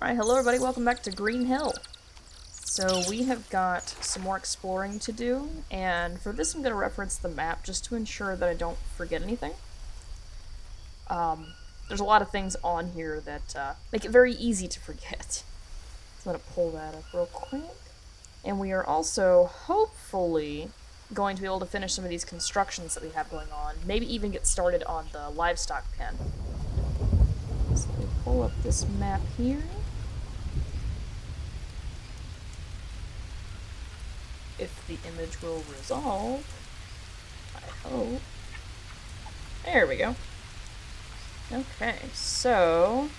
Alright, hello everybody, welcome back to Green Hill. So we have got some more exploring to do, and for this I'm going to reference the map just to ensure that I don't forget anything. There's a lot of things on here that make it very easy to forget. So I'm going to pull that up real quick. And we are also, hopefully, going to be able to finish some of these constructions that we have going on. Maybe even get started on the livestock pen. So we pull up this map here. If the image will resolve. I hope. There we go. Okay, so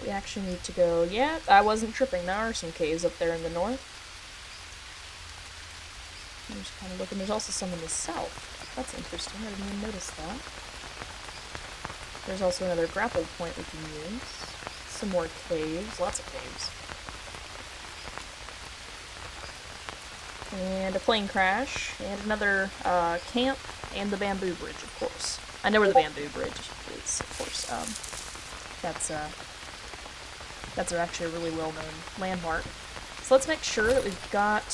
we actually need to go, yeah, I wasn't tripping, there are some caves up there in the north. I'm just kind of looking, there's also some in the south. That's interesting, I didn't even notice that. There's also another grapple point we can use. Some more caves, lots of caves. And a plane crash, and another camp, and the bamboo bridge, of course. I know where the bamboo bridge is, of course. That's actually a really well-known landmark. So let's make sure that we've got...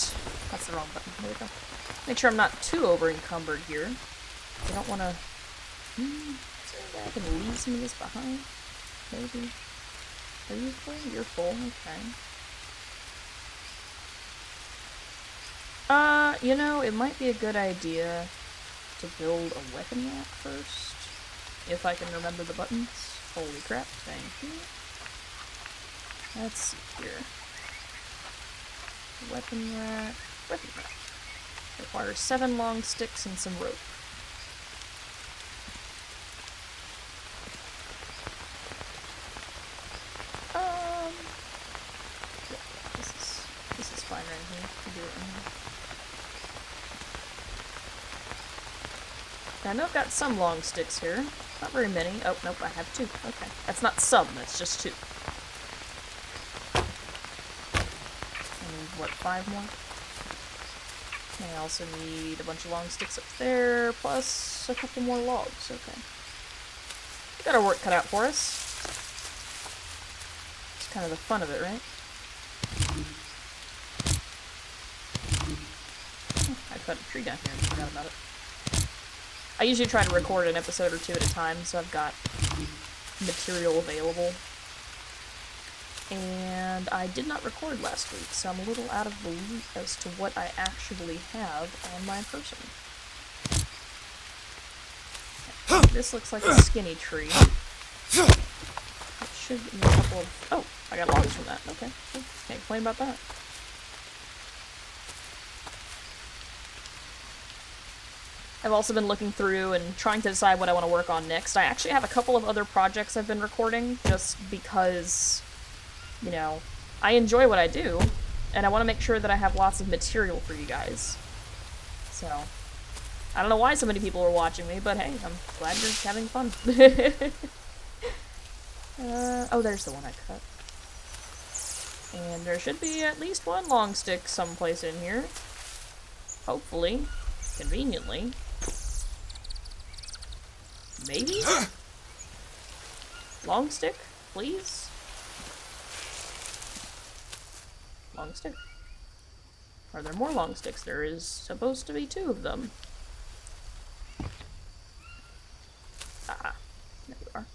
That's the wrong button. There we go. Make sure I'm not too over-encumbered here. I don't want to... Is there a way I can leave some of this behind? Maybe. Are you full? You're full. Okay. You know, it might be a good idea to build a weapon rack first. If I can remember the buttons. Holy crap, thank you. Let's see here. Weapon rack. Weapon rack. Requires 7 long sticks and some rope. Yeah, this is fine right here. We can do it right here. Now, I know I've got some long sticks here. Not very many. Oh, nope, I have 2. Okay. That's not some, that's just 2. I need, what, 5 more? And I also need a bunch of long sticks up there, plus a couple more logs. Okay. We got our work cut out for us. It's kind of the fun of it, right? Oh, I cut a tree down here and forgot about it. I usually try to record an episode or 2 at a time, so I've got material available. And I did not record last week, so I'm a little out of the loop as to what I actually have on my person. This looks like a skinny tree. It should be a couple of... Oh, I got logs from that. Okay, can't complain about that. I've also been looking through and trying to decide what I want to work on next. I actually have a couple of other projects I've been recording, just because, you know, I enjoy what I do, and I want to make sure that I have lots of material for you guys. So, I don't know why so many people are watching me, but hey, I'm glad you're having fun. Oh, there's the one I cut. And there should be at least 1 long stick someplace in here. Hopefully. Conveniently. Maybe? Long stick, please? Long stick. Are there more long sticks? There is supposed to be 2 of them. Ah, there you are.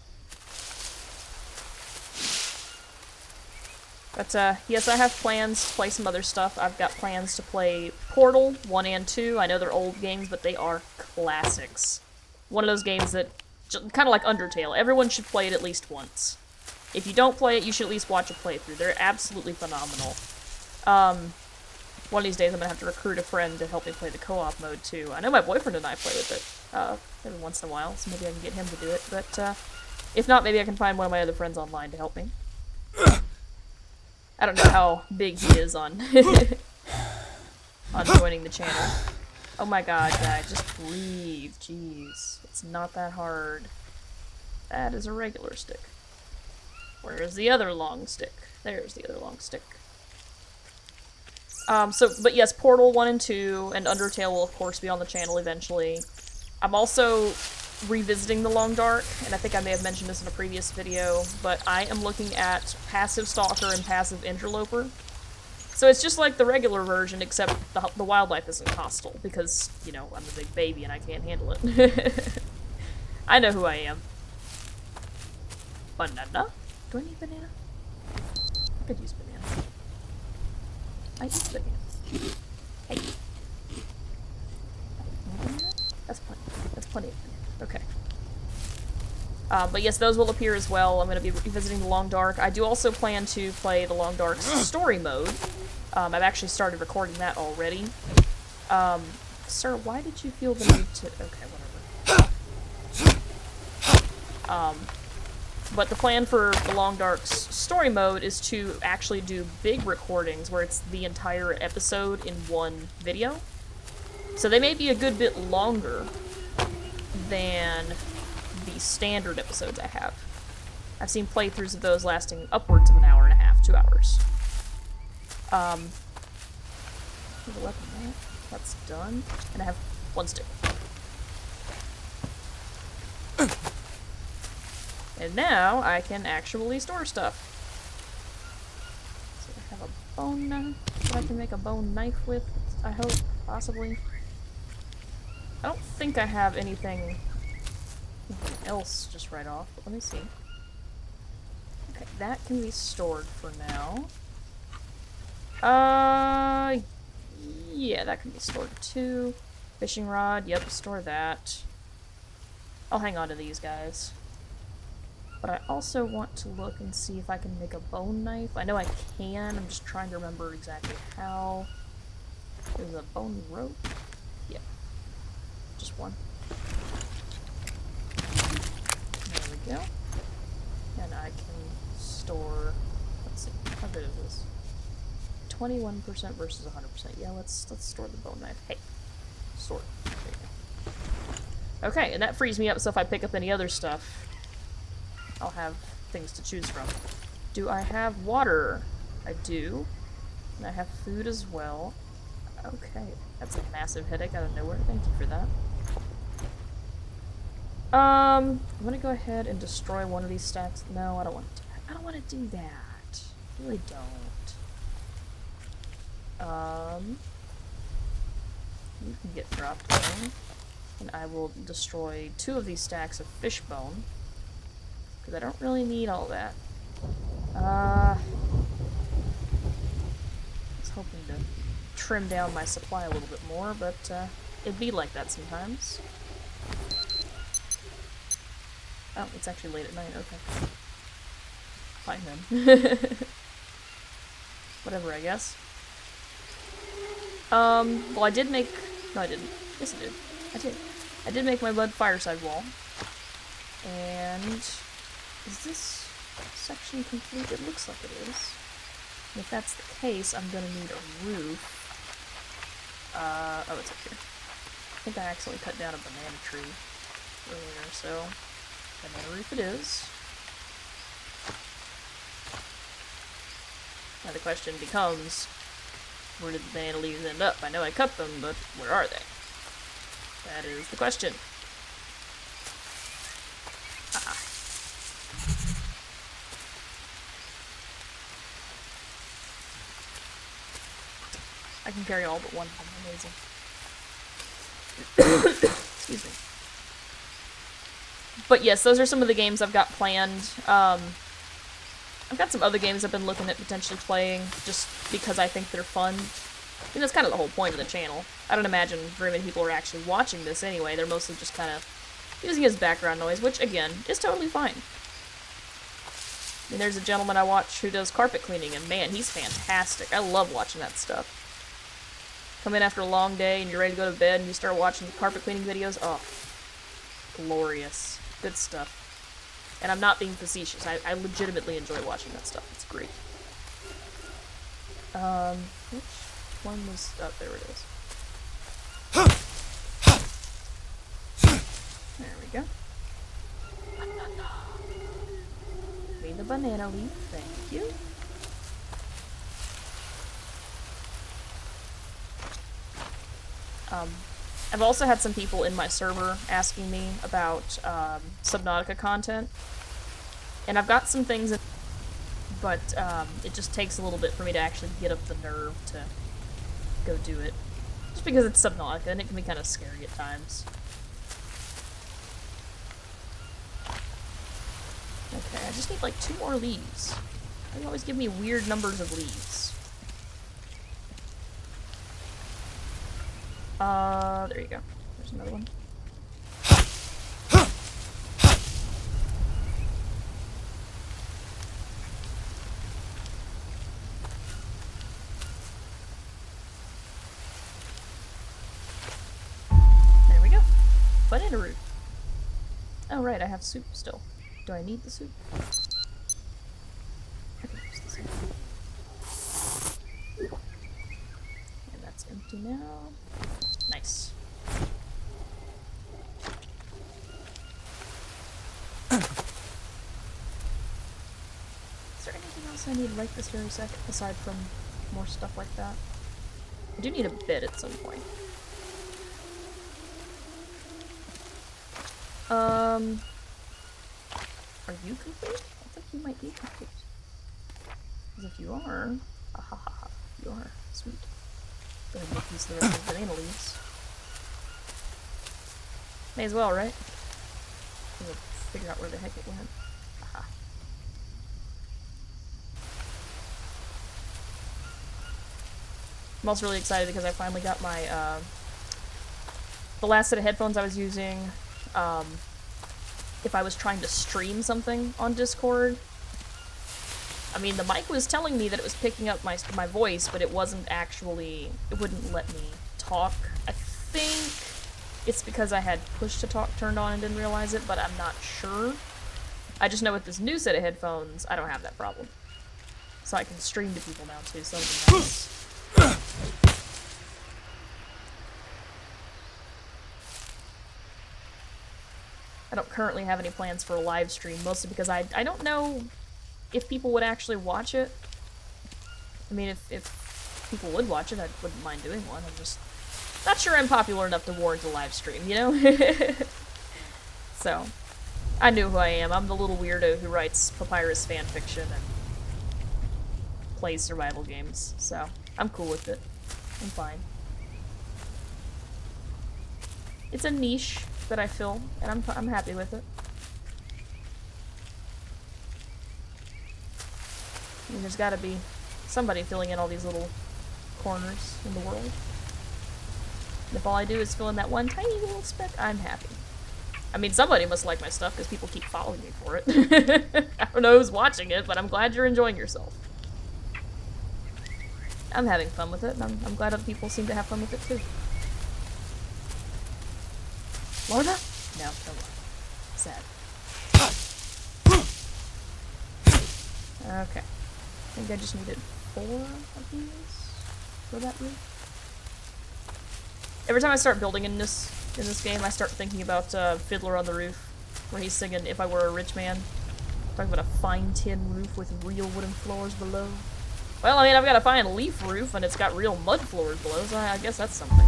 But, yes, I have plans to play some other stuff. I've got plans to play Portal 1 and 2. I know they're old games, but they are classics. One of those games that, kind of like Undertale, everyone should play it at least once. If you don't play it, you should at least watch a playthrough. They're absolutely phenomenal. One of these days I'm gonna have to recruit a friend to help me play the co-op mode, too. I know my boyfriend and I play with it, every once in a while, so maybe I can get him to do it, but, if not, maybe I can find one of my other friends online to help me. I don't know how big he is on on joining the channel. Oh my god, guys, just breathe, jeez. It's not that hard. That is a regular stick. Where's the other long stick? There's the other long stick. But yes, Portal 1 and 2, and Undertale will of course be on the channel eventually. I'm also revisiting the Long Dark, and I think I may have mentioned this in a previous video, but I am looking at Passive Stalker and Passive Interloper. So it's just like the regular version, except the wildlife isn't hostile, because, you know, I'm a big baby and I can't handle it. I know who I am. Banana? Do I need banana? I could use banana. I use banana. Hey. That's plenty. That's plenty of banana. Okay. But yes, those will appear as well. I'm going to be revisiting the Long Dark. I do also plan to play the Long Dark's story mode. I've actually started recording that already. Sir, why did you feel the need to... Okay, whatever. But the plan for the Long Dark's story mode is to actually do big recordings where it's the entire episode in one video. So they may be a good bit longer than the standard episodes I have. I've seen playthroughs of those lasting upwards of an hour and a half, 2 hours. There's a weapon there. That's done. And I have 1 stick. And now I can actually store stuff. So I have a bone knife that I can make a bone knife with, I hope, possibly. I don't think I have anything else just right off, but let me see. Okay, that can be stored for now. Yeah, that can be stored too. Fishing rod, yep, store that. I'll hang on to these guys. But I also want to look and see if I can make a bone knife. I know I can, I'm just trying to remember exactly how. There's a bone rope. Yeah. Just one. There we go. And I can store, let's see, how good is this? 21% versus 100%. Yeah, let's store the bone knife. Hey, store. There you go. Okay, and that frees me up so if I pick up any other stuff, I'll have things to choose from. Do I have water? I do. And I have food as well. Okay, that's a massive headache out of nowhere. Thank you for that. I'm gonna go ahead and destroy one of these stacks. No, I don't want to. I don't want to do that. I really don't. You can get dropped down, and I will destroy 2 of these stacks of fish bone. Because I don't really need all that. I was hoping to trim down my supply a little bit more, but it'd be like that sometimes. Oh, it's actually late at night, okay. Fine then. Whatever, I guess. Well I did make... No, I didn't. Yes, I did. I did. I did make my mud fireside wall. And... is this section complete? It looks like it is. And if that's the case, I'm gonna need a roof. Oh, it's up here. I think I accidentally cut down a banana tree earlier, so banana roof it is. Now the question becomes, where did the banana leaves end up? I know I cut them, but where are they? That is the question. I can carry all but one of them. Amazing. Excuse me. But yes, those are some of the games I've got planned. I've got some other games I've been looking at potentially playing, just because I think they're fun. I mean, that's kind of the whole point of the channel. I don't imagine very many people are actually watching this anyway. They're mostly just kind of using it as background noise, which, again, is totally fine. I mean, there's a gentleman I watch who does carpet cleaning, and man, he's fantastic. I love watching that stuff. Come in after a long day, and you're ready to go to bed, and you start watching the carpet cleaning videos. Oh, glorious. Good stuff. And I'm not being facetious. I legitimately enjoy watching that stuff. It's great. Which one was... oh, there it is. There we go. Banana. Made the banana leaf. Thank you. I've also had some people in my server asking me about Subnautica content, and I've got some things, but it just takes a little bit for me to actually get up the nerve to go do it. Just because it's Subnautica, and it can be kind of scary at times. Okay, I just need like 2 more leaves. They always give me weird numbers of leaves. There you go. There's another one. There we go. Banana root. Oh right, I have soup still. Do I need the soup? I can use the soup. And that's empty now. Nice. Is there anything else I need right this very second, aside from more stuff like that? I do need a bed at some point. Are you complete? I think you might be complete. Because if you are... Ahaha, you are. Sweet. Gonna make use of the rest of the banana leaves. May as well, right? We'll figure out where the heck it went. Aha. I'm also really excited because I finally got my, the last set of headphones I was using, if I was trying to stream something on Discord. I mean, the mic was telling me that it was picking up my voice, but it wasn't actually, it wouldn't let me talk. I think it's because I had push to talk turned on and didn't realize it, but I'm not sure. I just know with this new set of headphones, I don't have that problem. So I can stream to people now too, so that'll be nice. I don't currently have any plans for a live stream, mostly because I don't know if people would actually watch it. I mean, if people would watch it, I wouldn't mind doing one. I'm just not sure I'm popular enough to warrant a live stream, you know? So, I knew who I am. I'm the little weirdo who writes Papyrus fanfiction and plays survival games, so I'm cool with it. I'm fine. It's a niche that I fill, and I'm happy with it. I mean, there's gotta be somebody filling in all these little corners in the world. And if all I do is fill in that one tiny little speck, I'm happy. I mean, somebody must like my stuff because people keep following me for it. I don't know who's watching it, but I'm glad you're enjoying yourself. I'm having fun with it, and I'm glad other people seem to have fun with it too. Larva? No, no larva. Sad. Okay. I think I just needed 4 of these for that roof. Every time I start building in this game, I start thinking about Fiddler on the Roof, where he's singing "If I Were a Rich Man." Talking about a fine tin roof with real wooden floors below. Well, I mean, I've got a fine leaf roof, and it's got real mud floors below, so I guess that's something.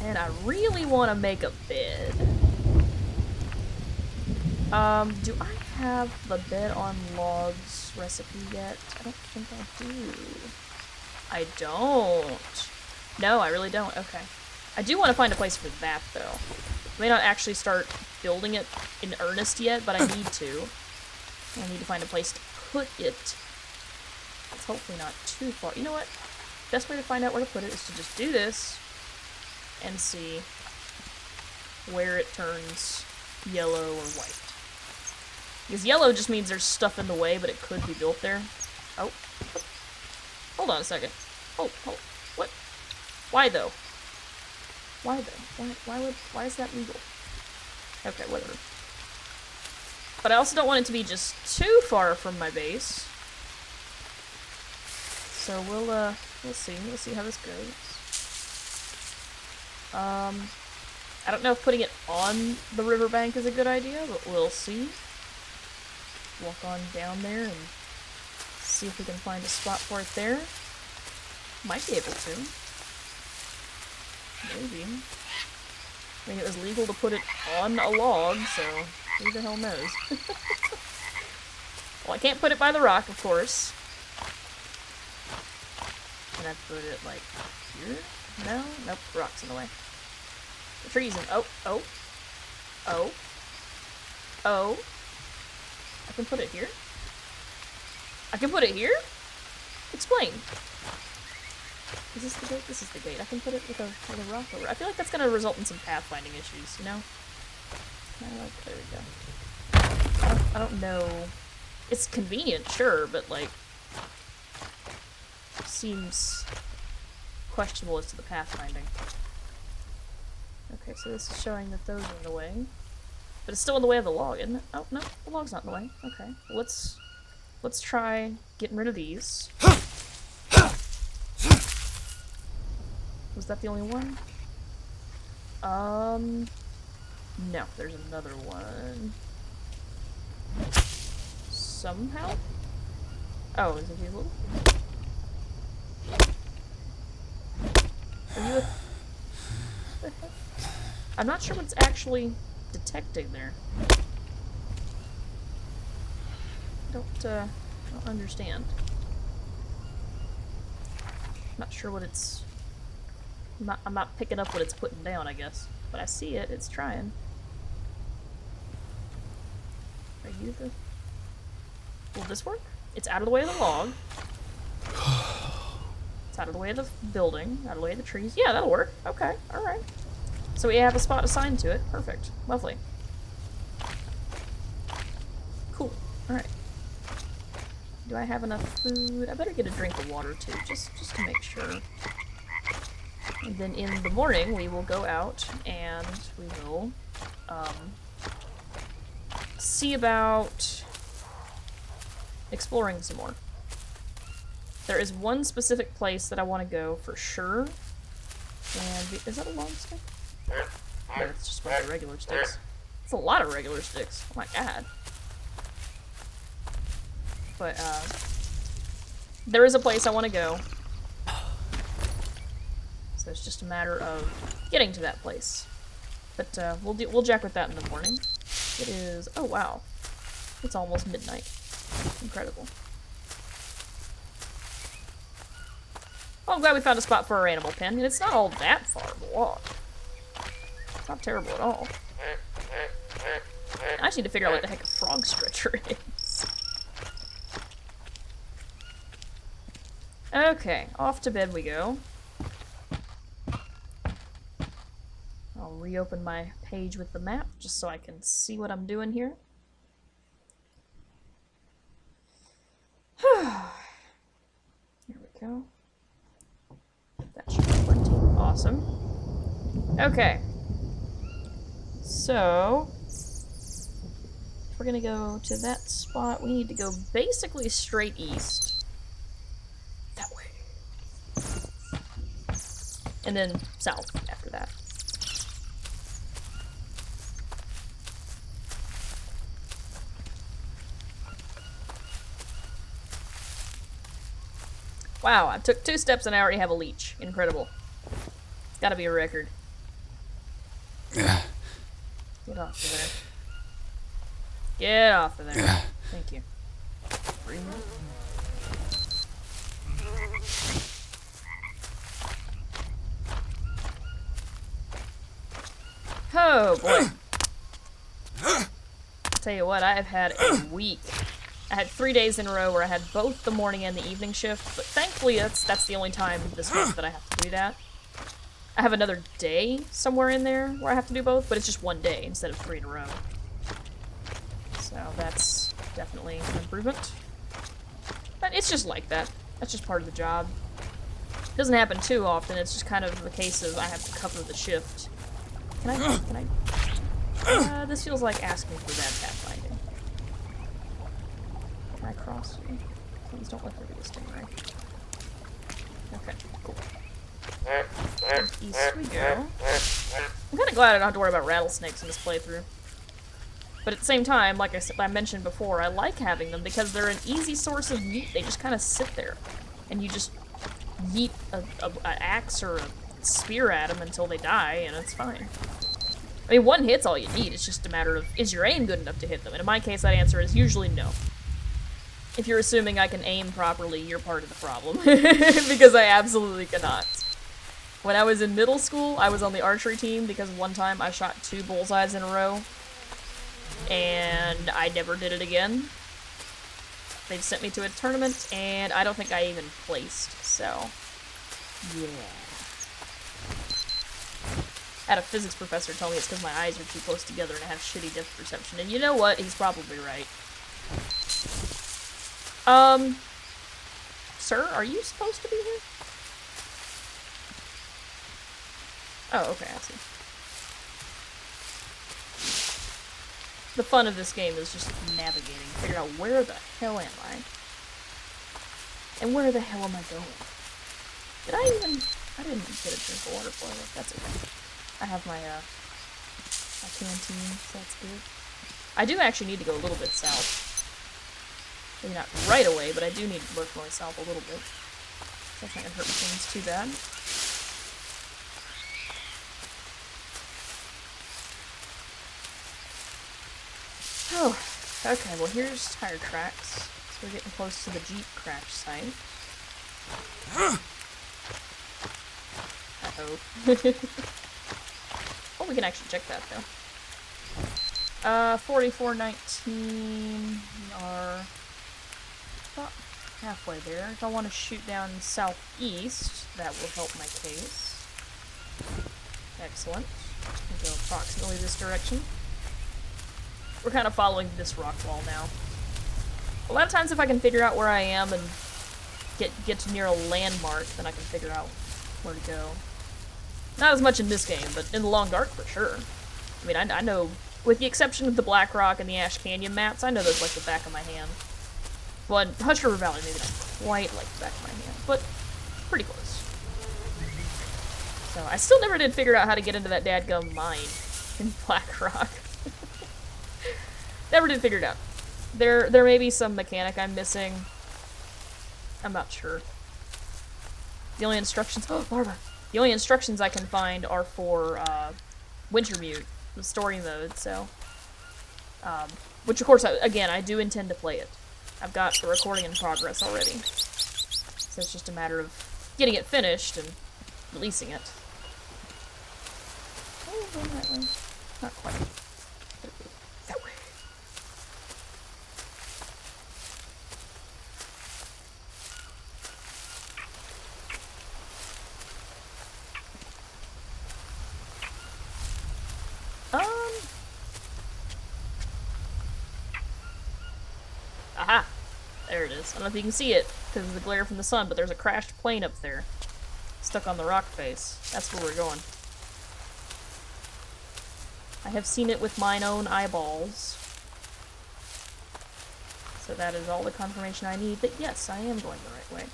And I really want to make a bed. Do I have the bed on logs recipe yet? I don't think I do. I don't. No, I really don't. Okay. I do want to find a place for that, though. I may not actually start building it in earnest yet, but I need to. I need to find a place to put it. It's hopefully not too far. You know what? Best way to find out where to put it is to just do this and see where it turns yellow or white. Because yellow just means there's stuff in the way, but it could be built there. Oh. Hold on a second. Oh, what? Why though? Why though? Why is that legal? Okay, whatever. But I also don't want it to be just too far from my base. So we'll see. We'll see how this goes. I don't know if putting it on the riverbank is a good idea, but we'll see. Walk on down there and see if we can find a spot for it there. Might be able to. Maybe. I mean, it was legal to put it on a log, so who the hell knows? Well, I can't put it by the rock, of course. Can I put it, like, here? No? Nope, the rock's in the way. The tree's in... Oh, oh. Oh. Oh. I can put it here? I can put it here? Explain. Is this the gate? This is the gate. I can put it with a rock over. I feel like that's gonna result in some pathfinding issues, you know? There we go. I don't know. It's convenient, sure, but, like... seems questionable as to the pathfinding. Okay, so this is showing that those are in the way. But it's still in the way of the log, isn't it? Oh, no, the log's not in the way. Okay, well, let's try getting rid of these. Was that the only one? No, there's another one. Somehow? Oh, is it these little? Are you a... I'm not sure what's actually detecting there. I don't understand. I'm not sure what it's... I'm not picking up what it's putting down, I guess. But I see it, it's trying. Are you the... Will this work? It's out of the way of the log. It's out of the way of the building, out of the way of the trees. Yeah, that'll work. Okay, alright. So we have a spot assigned to it. Perfect. Lovely. Cool. Alright. Do I have enough food? I better get a drink of water too, just to make sure. And then in the morning we will go out and we will see about exploring some more. There is one specific place that I want to go for sure. And is that a long stick? No, it's just one of the regular sticks. It's a lot of regular sticks. Oh my god. But there is a place I want to go. So it's just a matter of getting to that place. But we'll jack with that in the morning. It is... oh wow. It's almost midnight. Incredible. Well, I'm glad we found a spot for our animal pen, and it's not all that far of a walk. It's not terrible at all. I just need to figure out what the heck a frog stretcher is. Okay, off to bed we go. I'll reopen my page with the map, just so I can see what I'm doing here. Here we go. That should be plenty. Awesome. Okay. So, if we're gonna go to that spot, we need to go basically straight east. That way. And then south after that. Wow, I took 2 steps and I already have a leech. Incredible. It's gotta be a record. Yeah. Get off of there. Get off of there. Yeah. Thank you. Breathe. Oh boy. I'll tell you what, I have had a week. I had 3 days in a row where I had both the morning and the evening shift, but thankfully that's the only time this month that I have to do that. I have another day somewhere in there where I have to do both, but it's just 1 day instead of 3 in a row. So that's definitely an improvement. But it's just like that. That's just part of the job. It doesn't happen too often, it's just kind of a case of I have to cover the shift. Can I? This feels like asking for bad pathfinding. Can I cross you? Please don't let there be a stingray. Okay, cool. East we go. I'm kind of glad I don't have to worry about rattlesnakes in this playthrough. But at the same time, like I mentioned before, I like having them because they're an easy source of meat. They just kind of sit there. And you just yeet an axe or a spear at them until they die, and it's fine. I mean, one hit's all you need. It's just a matter of, is your aim good enough to hit them? And in my case, that answer is usually no. If you're assuming I can aim properly, you're part of the problem. Because I absolutely cannot. When I was in middle school, I was on the archery team because one time I shot 2 bullseyes in a row. And I never did it again. They've sent me to a tournament, and I don't think I even placed, so... yeah. I had a physics professor tell me it's because my eyes are too close together and I have shitty depth perception, and you know what? He's probably right. Sir, are you supposed to be here? Oh, okay, I see. The fun of this game is just navigating, figuring out where the hell am I? And where the hell am I going? I didn't get a drink of water for it. That's okay. I have my canteen, so that's good. I do actually need to go a little bit south. Maybe not right away, but I do need to work my south a little bit. That's not gonna hurt things too bad. Oh, okay, well here's tire tracks. So we're getting close to the Jeep crash site. Uh-oh. Oh, we can actually check that, though. 4419, we are about halfway there. If I want to shoot down southeast, that will help my case. Excellent. We'll go approximately this direction. We're kind of following this rock wall now. A lot of times if I can figure out where I am and get to near a landmark, then I can figure out where to go. Not as much in this game, but in the Long Dark for sure. I mean, I know, with the exception of the Black Rock and the Ash Canyon maps, I know those like the back of my hand. Well, in Hush River Valley, maybe not quite like the back of my hand, but pretty close. So, I still never did figure out how to get into that dadgum mine in Black Rock. Never did figure it out. There may be some mechanic I'm missing. I'm not sure. The only instructions... oh, Larva! The only instructions I can find are for, Wintermute, the story mode, so... which, of course, again, I do intend to play it. I've got the recording in progress already. So it's just a matter of getting it finished and releasing it. Oh, going that way. Not quite. That way. Aha! There it is. I don't know if you can see it because of the glare from the sun, but there's a crashed plane up there. Stuck on the rock face. That's where we're going. I have seen it with mine own eyeballs. So that is all the confirmation I need that yes, I am going the right way.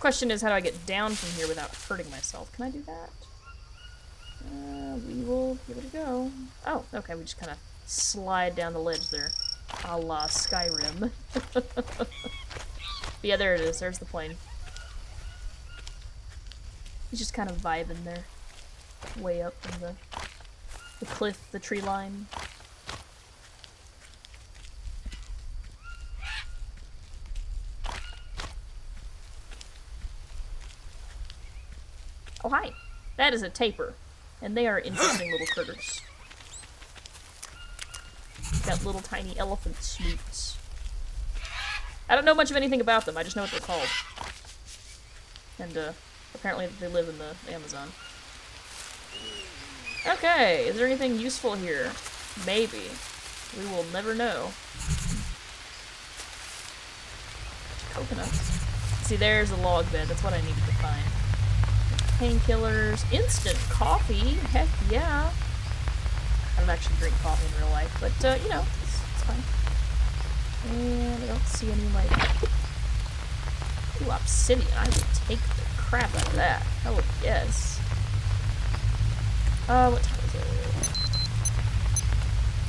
Question is, how do I get down from here without hurting myself? Can I do that? We will give it a go. Oh, okay, we just kind of slide down the ledge there. A la Skyrim. Yeah, there it is. There's the plane. He's just kind of vibing there. Way up in the cliff, the tree line. Oh, hi. That is a tapir. And they are interesting little critters. Got little tiny elephant snoots. I don't know much of anything about them, I just know what they're called. And, apparently they live in the Amazon. Okay, is there anything useful here? Maybe. We will never know. Coconuts. See, there's a log bed, that's what I needed to find. Painkillers, instant coffee, heck yeah. I don't actually drink coffee in real life, but, you know, it's fine. And I don't see any, like... ooh, obsidian. I would take the crap out of that. Hell yes. What time is it?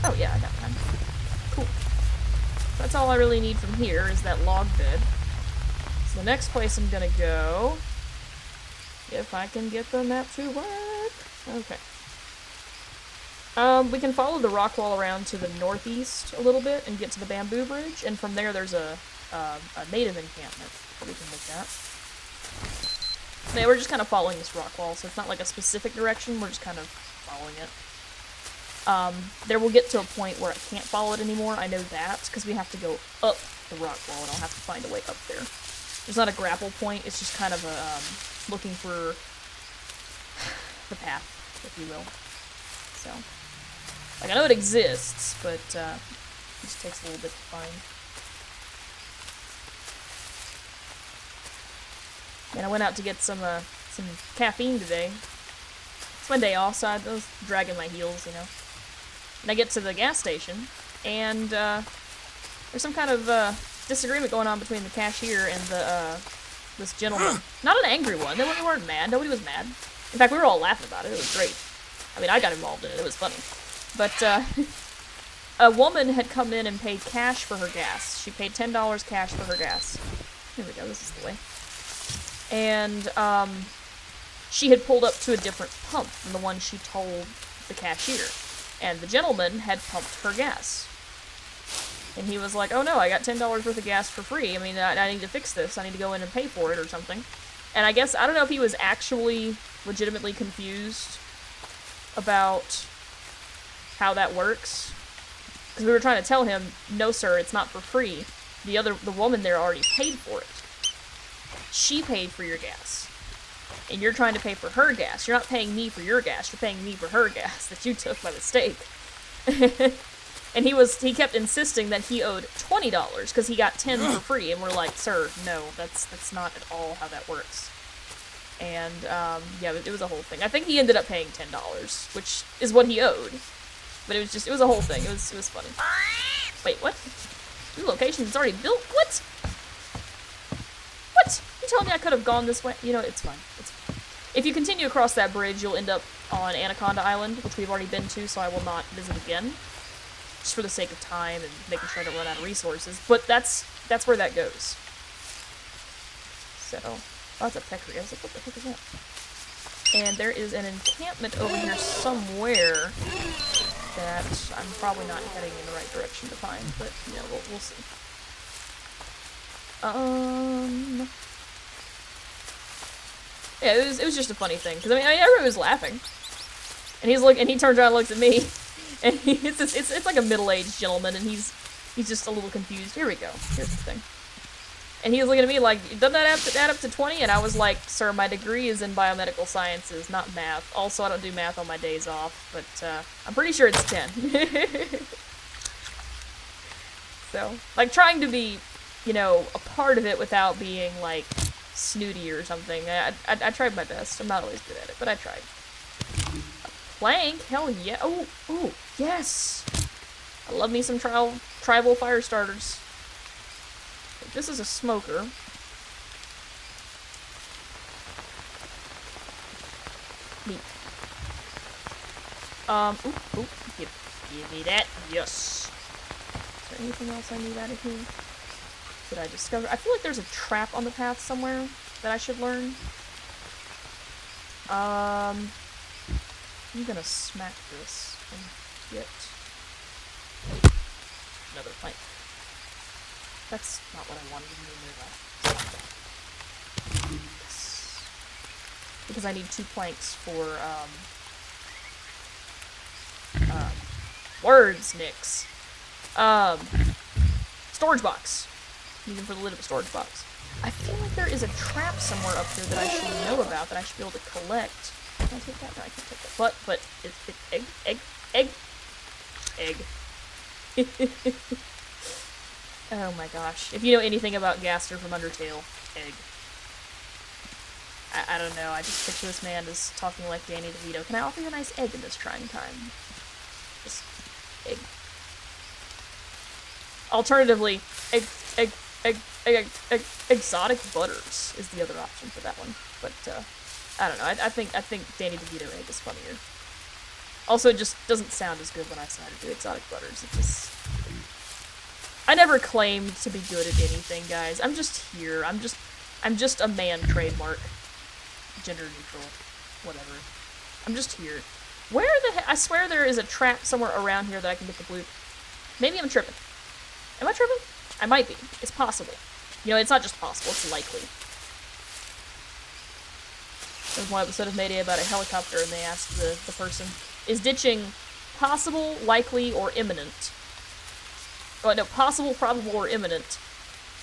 Oh, yeah, I got time. Cool. That's all I really need from here, is that log bed. So the next place I'm gonna go, if I can get the map to work. Okay. We can follow the rock wall around to the northeast a little bit and get to the bamboo bridge, and from there there's a native encampment that we can look at. Yeah, we're just kind of following this rock wall, so it's not like a specific direction, we're just kind of following it. There will get to a point where I can't follow it anymore, I know that, because we have to go up the rock wall, and I'll have to find a way up there. There's not a grapple point, it's just kind of a, looking for the path, if you will. So, like, I know it exists, but, it just takes a little bit to find. And I went out to get some caffeine today. It's my day off, so I was dragging my heels, you know. And I get to the gas station, and, there's some kind of, disagreement going on between the cashier and this gentleman. Not an angry one. They weren't mad. Nobody was mad. In fact, we were all laughing about it. It was great. I mean, I got involved in it. It was funny. But, a woman had come in and paid cash for her gas. She paid $10 cash for her gas. Here we go. This is the way. And, she had pulled up to a different pump than the one she told the cashier. And the gentleman had pumped her gas. And he was like, oh no, I got $10 worth of gas for free. I mean, I need to fix this. I need to go in and pay for it or something. And I guess, I don't know if he was actually legitimately confused about how that works. Because we were trying to tell him, no sir, it's not for free. The woman there already paid for it. She paid for your gas. And you're trying to pay for her gas. You're not paying me for your gas, you're paying me for her gas that you took by mistake. And he kept insisting that he owed $20 because he got 10 for free, and we're like, sir, no, that's not at all how that works. And yeah, it was a whole thing. I think he ended up paying $10, which is what he owed. But it was a whole thing. It was funny. Wait, what? New location is already built? What? What? You told me I could have gone this way? You know, it's fine. It's fine. If you continue across that bridge, you'll end up on Anaconda Island, which we've already been to, so I will not visit again. Just for the sake of time and making sure I don't run out of resources. But that's where that goes. So, oh, that's a peccary. I was like, what the heck is that? And there is an encampment over here somewhere that I'm probably not heading in the right direction to find, but, you know, we'll see. Yeah, it was just a funny thing, because, I mean, everybody was laughing. And he turns around and looks at me. And it's like a middle-aged gentleman, and he's just a little confused. Here we go. Here's the thing. And he was looking at me like, doesn't that add up to 20? And I was like, sir, my degree is in biomedical sciences, not math. Also, I don't do math on my days off, but I'm pretty sure it's 10. So, like, trying to be, you know, a part of it without being, like, snooty or something. I tried my best. I'm not always good at it, but I tried. Plank? Hell yeah. Oh, yes! I love me some tribal fire starters. This is a smoker. Neat. Give me that. Yes. Is there anything else I need out of here? Did I discover? I feel like there's a trap on the path somewhere that I should learn. I'm gonna smack this and get another plank. That's not what I wanted to do. Because I need 2 planks for, words, Nix. Storage box. Need them for the lid of a storage box. I feel like there is a trap somewhere up here that I should know about, that I should be able to collect. Can I take that? No, I can't take that. But, egg. Oh my gosh. If you know anything about Gaster from Undertale, egg. I don't know, I just picture this man as talking like Danny DeVito. Can I offer you a nice egg in this trying time? Just, egg. Alternatively, exotic butters is the other option for that one. But, I don't know, I think Danny DeVito egg is funnier. Also, it just doesn't sound as good when I decided to do exotic butters. It just... I never claimed to be good at anything, guys. I'm just here. I'm just I'm just a man trademark. Gender neutral. Whatever. I'm just here. Where the heck? I swear there is a trap somewhere around here that I can get the blue. Maybe I'm tripping. Am I tripping? I might be. It's possible. You know, it's not just possible, it's likely. There was one episode of Mayday about a helicopter, and they asked the person, is ditching possible, likely, or imminent? Oh, no, possible, probable, or imminent.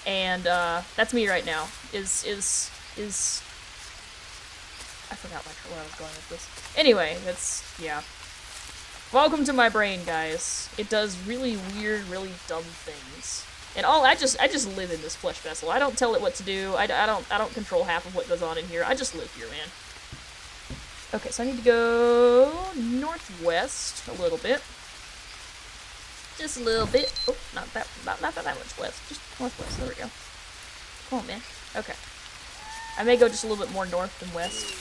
And, that's me right now. I forgot where I was going with this. Anyway, that's, yeah. Welcome to my brain, guys. It does really weird, really dumb things. And I just live in this flesh vessel. I don't tell it what to do. I don't control half of what goes on in here. I just live here, man. Okay, so I need to go northwest a little bit. Just a little bit. Oh, not that much west. Just northwest. There we go. Come on, man. Okay. I may go just a little bit more north than west.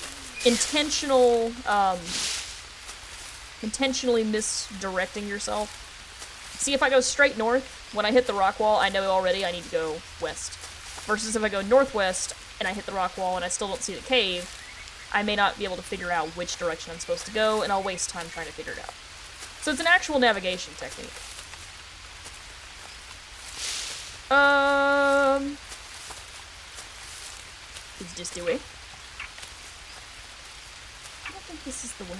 Intentionally misdirecting yourself. See, if I go straight north, when I hit the rock wall, I know already I need to go west. Versus if I go northwest, and I hit the rock wall and I still don't see the cave, I may not be able to figure out which direction I'm supposed to go, and I'll waste time trying to figure it out. So it's an actual navigation technique. Is this the way? I don't think this is the way.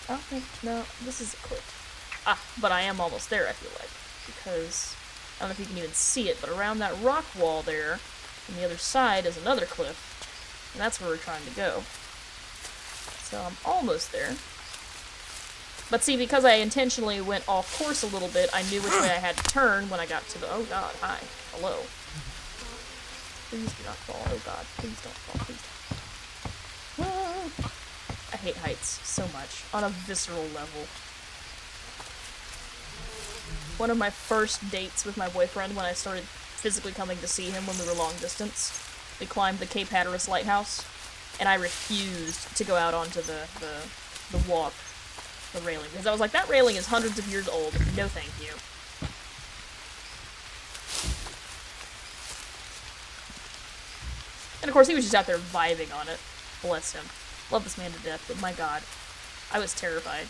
Oh, no, this is a cliff. Ah, but I am almost there, I feel like. Because, I don't know if you can even see it, but around that rock wall there, on the other side is another cliff. And that's where we're trying to go. So I'm almost there. But see, because I intentionally went off course a little bit, I knew which way I had to turn when I got to the... Oh god, hi. Hello. Please do not fall. Oh god, please don't fall. Please don't. Ah. I hate heights so much, on a visceral level. One of my first dates with my boyfriend, when I started physically coming to see him when we were long distance, we climbed the Cape Hatteras Lighthouse, and I refused to go out onto the walk, the railing, because I was like, that railing is hundreds of years old, no thank you. And of course he was just out there vibing on it. Bless him. Love this man to death, but my god. I was terrified.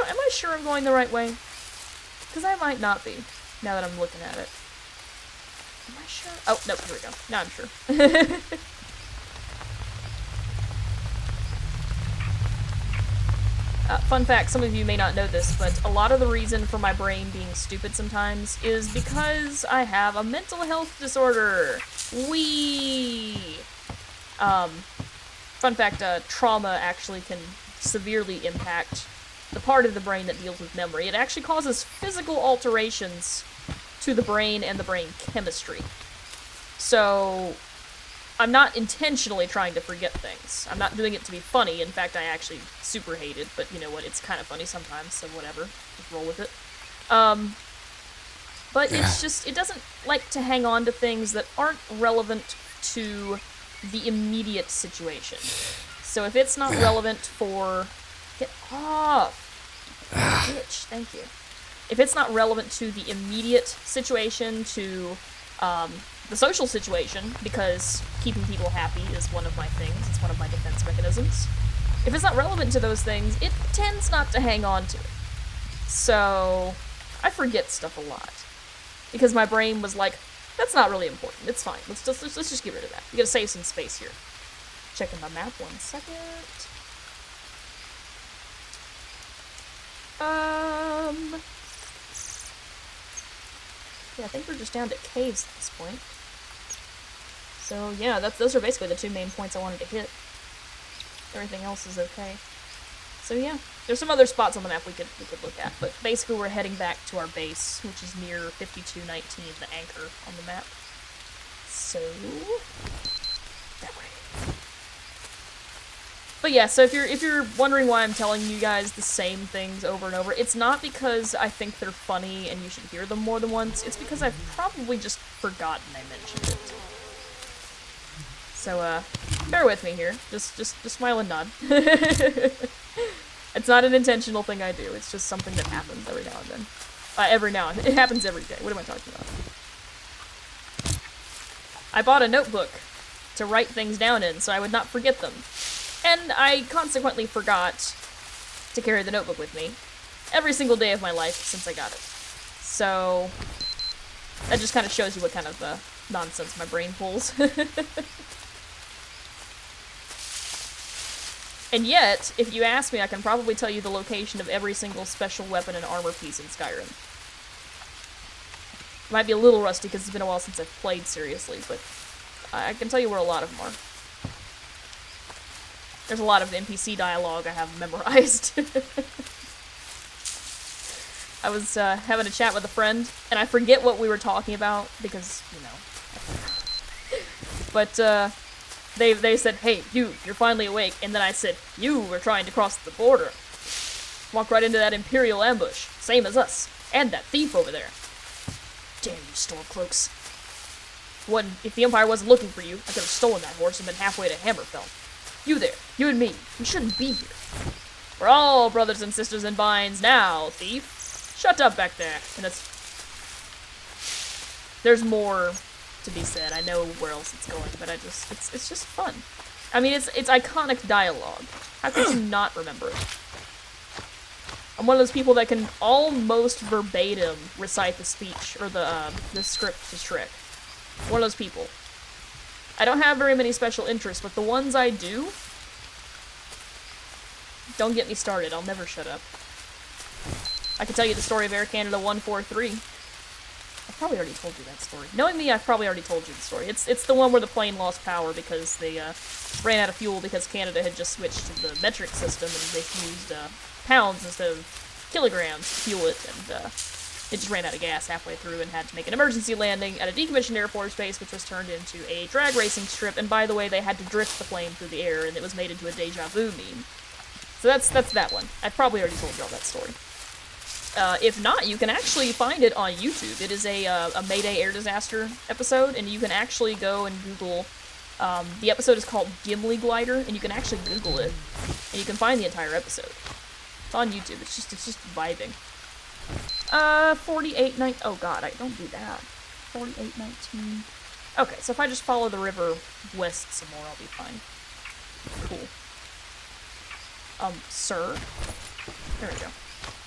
Am I sure I'm going the right way? Because I might not be, now that I'm looking at it. Am I sure? Oh, no, here we go. Now I'm sure. Fun fact, some of you may not know this, but a lot of the reason for my brain being stupid sometimes is because I have a mental health disorder. Fun fact, trauma actually can severely impact the part of the brain that deals with memory. It actually causes physical alterations to the brain and the brain chemistry. So, I'm not intentionally trying to forget things. I'm not doing it to be funny. In fact, I actually super hate it, but you know what, it's kind of funny sometimes, so whatever. Just roll with it. But it's just, it doesn't like to hang on to things that aren't relevant to the immediate situation. So if it's not relevant for... Get off! Bitch, thank you. If it's not relevant to the immediate situation, to the social situation, because keeping people happy is one of my things, it's one of my defense mechanisms. If it's not relevant to those things, it tends not to hang on to it. So, I forget stuff a lot. Because my brain was like, that's not really important, it's fine, let's just get rid of that. You gotta save some space here. Checking my map 1 second. Yeah, I think we're just down to caves at this point. So yeah, those are basically the two main points I wanted to hit. Everything else is okay. So yeah, there's some other spots on the map we could look at, but basically we're heading back to our base, which is near 5219, the anchor on the map. So that way. But yeah, so if you're wondering why I'm telling you guys the same things over and over, it's not because I think they're funny and you should hear them more than once. It's because I've probably just forgotten I mentioned it. So bear with me here. Just smile and nod. It's not an intentional thing I do. It's just something that happens every now and then. Every now and then. It happens every day. What am I talking about? I bought a notebook to write things down in so I would not forget them. And I consequently forgot to carry the notebook with me every single day of my life since I got it. So that just kind of shows you what kind of nonsense my brain pulls. And yet, if you ask me, I can probably tell you the location of every single special weapon and armor piece in Skyrim. Might be a little rusty because it's been a while since I've played seriously, but I can tell you where a lot of them are. There's a lot of NPC dialogue I have memorized. I was having a chat with a friend, and I forget what we were talking about because, you know. But they said, "Hey, you're finally awake," and then I said, "You were trying to cross the border. Walk right into that Imperial ambush, same as us, and that thief over there. Damn you, Stormcloaks. If the Empire wasn't looking for you, I could have stolen that horse and been halfway to Hammerfell. You there, you and me, we shouldn't be here. We're all brothers and sisters in binds now, thief. Shut up back there." And there's more to be said. I know where else it's going, but it's just fun. I mean, it's iconic dialogue. How could you not remember it? I'm one of those people that can almost verbatim recite the speech or the script to Shrek. One of those people. I don't have very many special interests, but the ones I do, don't get me started. I'll never shut up. I can tell you the story of Air Canada 143. I've probably already told you that story. Knowing me, I've probably already told you the story. It's the one where the plane lost power because they ran out of fuel because Canada had just switched to the metric system and they used pounds instead of kilograms to fuel it, and it just ran out of gas halfway through and had to make an emergency landing at a decommissioned Air Force base, which was turned into a drag racing strip, and by the way, they had to drift the plane through the air, and it was made into a deja vu meme. So that's that one. I've probably already told y'all that story. If not, you can actually find it on YouTube. It is a Mayday air disaster episode, and you can actually go and Google. The episode is called Gimli Glider, and you can actually Google it, and you can find the entire episode. It's on YouTube. It's just vibing. 48:19. Oh God, I don't do that. 48:19. Okay, so if I just follow the river west some more, I'll be fine. Cool. Sir. There we go.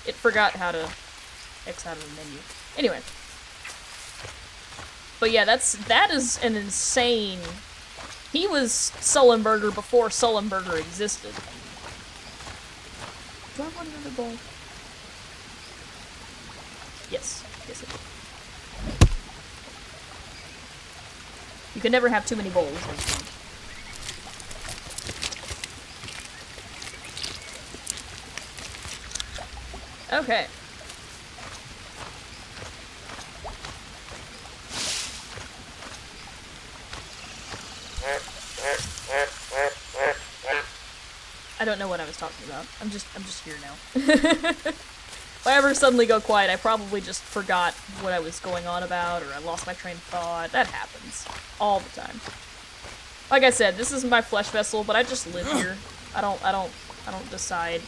It forgot how to X out of the menu. Anyway. But yeah, that is an insane... He was Sullenberger before Sullenberger existed. Do I want another bowl? Yes. Yes, I do. You can never have too many bowls. Okay. I don't know what I was talking about. I'm just here now. If I ever suddenly go quiet, I probably just forgot what I was going on about, or I lost my train of thought. That happens all the time. Like I said, this is my flesh vessel, but I just live here. I don't decide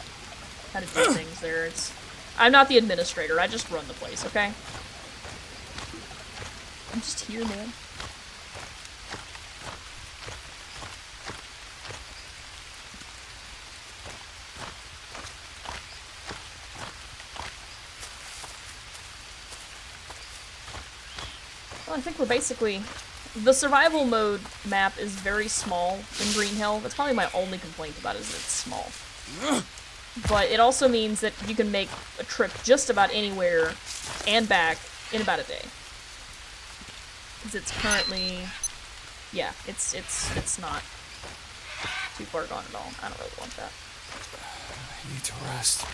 how to do things there. I'm not the administrator. I just run the place, okay? I'm just here, man. Well, I think we're basically... The survival mode map is very small in Green Hell. That's probably my only complaint about it, is that it's small. But it also means that you can make a trip just about anywhere and back in about a day. Because it's currently... Yeah, it's not too far gone at all. I don't really want that. I need to rest.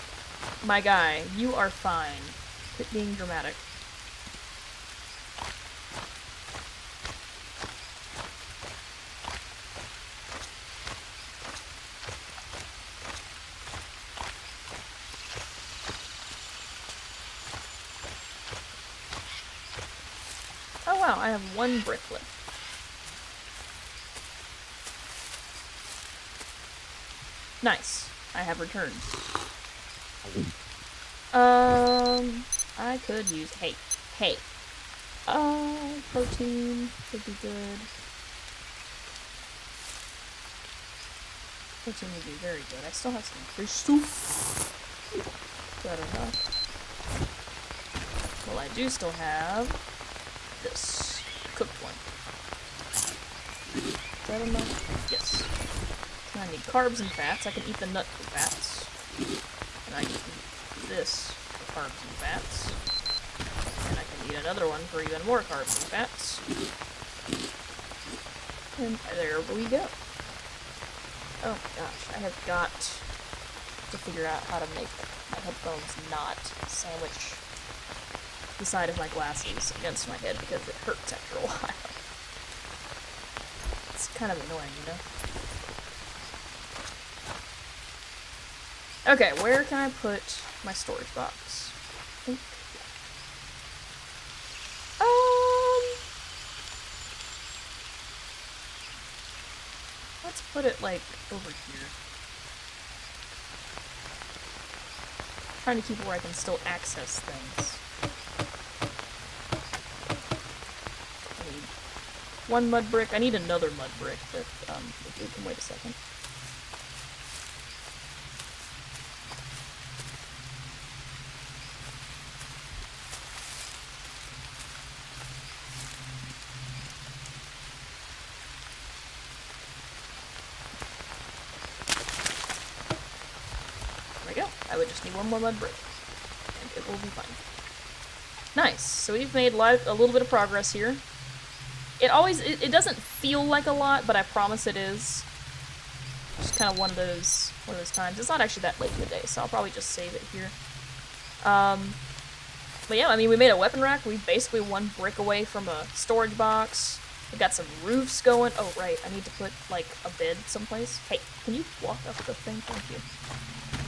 My guy, you are fine. Quit being dramatic. Oh wow, I have one brick left. Nice. I have returned. I could use, hey, protein would be good. Protein would be very good. I still have some fish soup. Is that enough? Well, I do still have this cooked one. Is that enough? Yes. And I need carbs and fats. I can eat the nut for fats. And I can eat this for carbs and fats. And I can eat another one for even more carbs and fats. And there we go. Oh gosh, I have got to figure out how to make my headphones not sandwich the side of my glasses against my head because it hurts after a while. It's kind of annoying, you know? Okay, where can I put my storage box? I think... let's put it, like, over here. Trying to keep it where I can still access things. I need one mud brick. I need another mud brick, but, we can wait a second. I would just need one more mud brick, and it will be fine. Nice. So we've made a little bit of progress here. It doesn't feel like a lot, but I promise it is. Just kind of one of those times. It's not actually that late in the day, so I'll probably just save it here. But yeah, I mean, we made a weapon rack. We basically one brick away from a storage box. We've got some roofs going. Oh, right. I need to put, like, a bed someplace. Hey, can you walk up the thing? Thank you.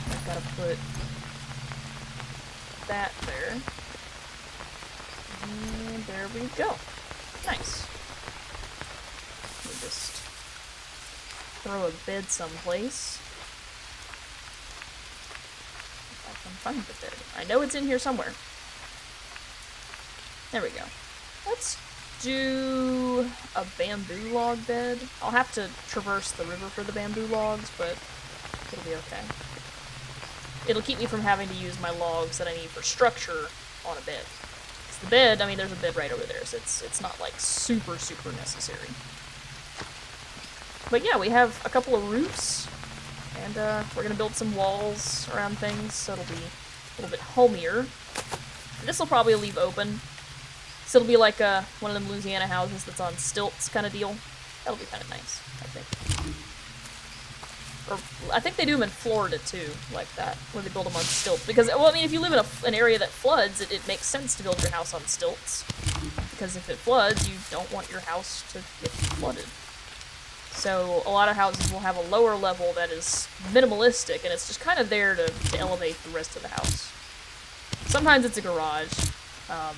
I've got to put that there. And there we go. Nice. Let me just throw a bed someplace. If I can find it there. I know it's in here somewhere. There we go. Let's do a bamboo log bed. I'll have to traverse the river for the bamboo logs, but it'll be okay. It'll keep me from having to use my logs that I need for structure on a bed. Because the bed, I mean, there's a bed right over there, so it's not, like, super necessary. But yeah, we have a couple of roofs, and we're gonna build some walls around things, so it'll be a little bit homier. This will probably leave open, so it'll be like one of them Louisiana houses that's on stilts kind of deal. That'll be kind of nice, I think. Or, I think they do them in Florida, too, like that, where they build them on stilts. Because, well, I mean, if you live in an area that floods, it makes sense to build your house on stilts. Because if it floods, you don't want your house to get flooded. So, a lot of houses will have a lower level that is minimalistic, and it's just kind of there to elevate the rest of the house. Sometimes it's a garage. Oh,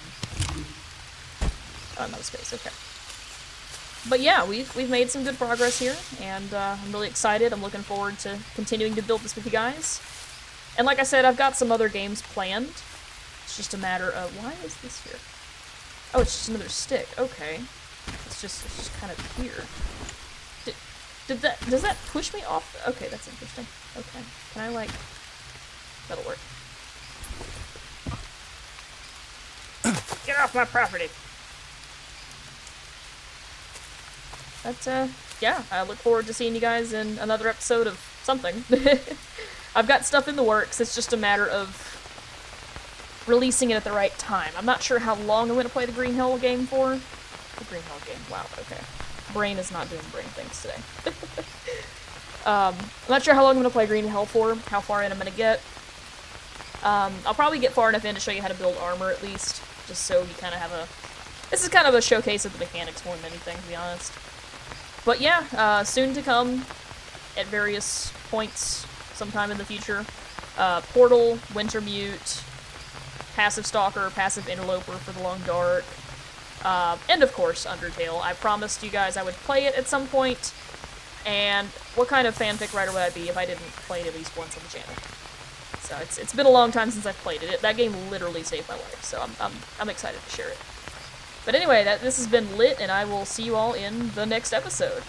no space, okay. But yeah, we've made some good progress here, and I'm really excited. I'm looking forward to continuing to build this with you guys. And like I said, I've got some other games planned. It's just a matter of... Why is this here? Oh, it's just another stick. Okay. It's just kind of here. Does that push me off? Okay, that's interesting. Okay. Can I, like... That'll work. Get off my property! But, yeah, I look forward to seeing you guys in another episode of something. I've got stuff in the works, it's just a matter of releasing it at the right time. I'm not sure how long I'm going to play the Green Hill game for. The Green Hill game, wow, okay. Brain is not doing brain things today. I'm not sure how long I'm going to play Green Hill for, how far in I'm going to get. I'll probably get far enough in to show you how to build armor, at least, just so you kind of have a... This is kind of a showcase of the mechanics more than anything, to be honest. But yeah, soon to come, at various points, sometime in the future, Portal, Wintermute, Passive Stalker, Passive Interloper for the Long Dark, and of course, Undertale. I promised you guys I would play it at some point, and what kind of fanfic writer would I be if I didn't play it at least once on the channel? So it's been a long time since I've played it. That game literally saved my life, so I'm excited to share it. But anyway, this has been Lit, and I will see you all in the next episode.